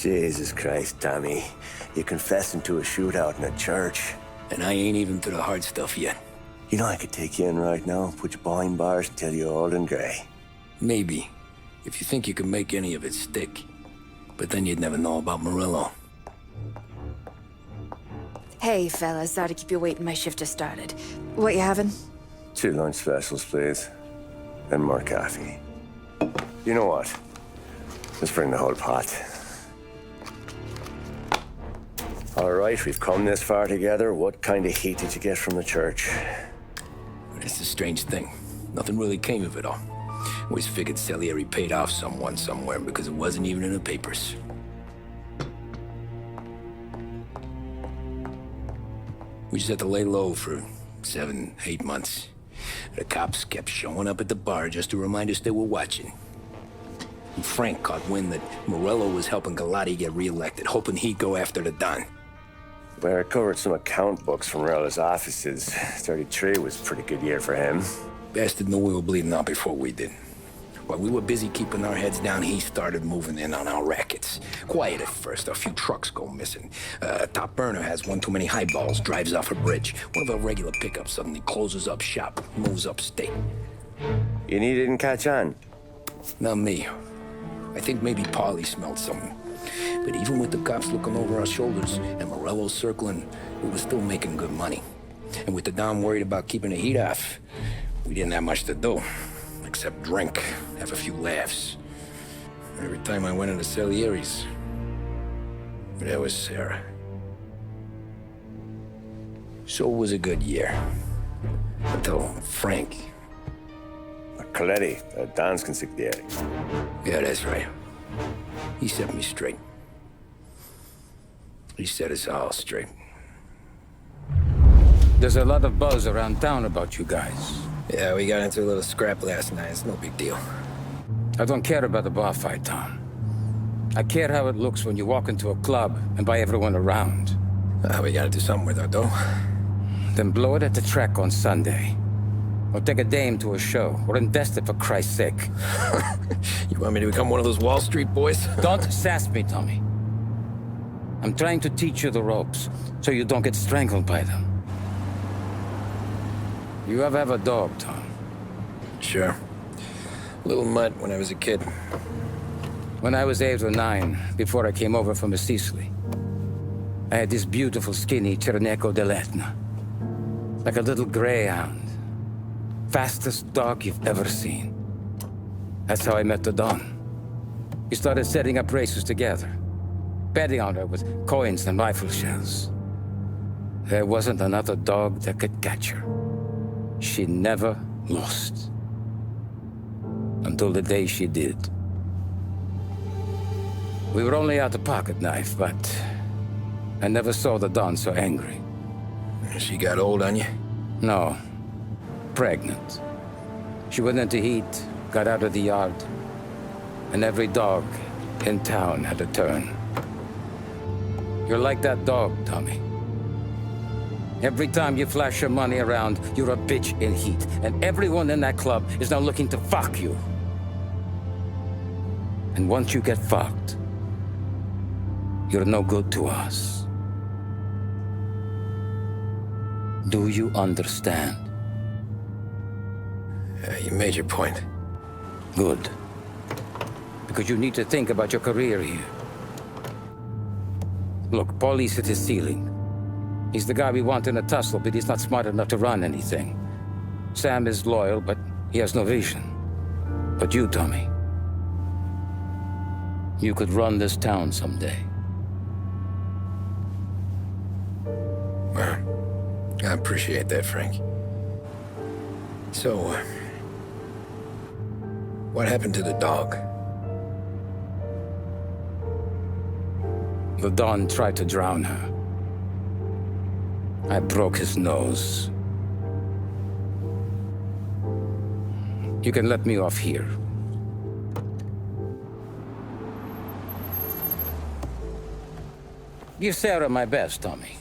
Jesus Christ, Tommy. You're confessing to a shootout in a church. And I ain't even to the hard stuff yet. You know I could take you in right now, put you behind bars until you're old and grey. Maybe, if you think you can make any of it stick. But then you'd never know about Morello. Hey, fellas. Sorry to keep you waiting. My shift just started. What you having? 2 lunch specials, please. And more coffee. You know what? Let's bring the whole pot. All right, we've come this far together. What kind of heat did you get from the church? It's a strange thing. Nothing really came of it all. Always figured Salieri paid off someone somewhere because it wasn't even in the papers. We just had to lay low for 7, 8 months. The cops kept showing up at the bar just to remind us they were watching. And Frank caught wind that Morello was helping Galati get reelected, hoping he'd go after the Don. Well, I recovered some account books from Morello's offices. 33 was a pretty good year for him. Bastard knew we were bleeding out before we did. While we were busy keeping our heads down, he started moving in on our rackets. Quiet at first, a few trucks go missing. Top burner has one too many highballs, drives off a bridge. One of our regular pickups suddenly closes up shop, moves upstate. And he didn't catch on? Not me. I think maybe Paulie smelled something. But even with the cops looking over our shoulders and Morello circling, we were still making good money. And with the Don worried about keeping the heat off, we didn't have much to do. Except drink, have a few laughs. Every time I went into Salieri's, there was Sarah. So it was a good year. Until Frank. Coletti, Don's consigliere. Yeah, that's right. He set me straight. He set us all straight. There's a lot of buzz around town about you guys. Yeah, we got into a little scrap last night. It's no big deal. I don't care about the bar fight, Tom. I care how it looks when you walk into a club and by everyone around. We gotta do something with our dough. Then blow it at the track on Sunday. Or take a dame to a show. Or invest it, for Christ's sake. You want me to become one of those Wall Street boys? Don't sass me, Tommy. I'm trying to teach you the ropes, so you don't get strangled by them. You ever have a dog, Tom? Sure. Little mutt when I was a kid. When I was 8 or 9, before I came over from Sicily, I had this beautiful, skinny Cerneco dell'Etna. Like a little greyhound. Fastest dog you've ever seen. That's how I met the Don. We started setting up races together. Betting on her with coins and rifle shells. There wasn't another dog that could catch her. She never lost. Until the day she did. We were only out a pocket knife, but I never saw the Don so angry. She got old on you? No. Pregnant. She went into heat, got out of the yard, and every dog in town had a turn. You're like that dog, Tommy. Every time you flash your money around, you're a bitch in heat, and everyone in that club is now looking to fuck you. And once you get fucked, you're no good to us. Do you understand? You made your point. Good. Because you need to think about your career here. Look, Paulie's at his ceiling. He's the guy we want in a tussle, but he's not smart enough to run anything. Sam is loyal, but he has no vision. But you, Tommy, you could run this town someday. Well, I appreciate that, Frank. So, what happened to the dog? The Don tried to drown her. I broke his nose. You can let me off here. Give Sarah my best, Tommy.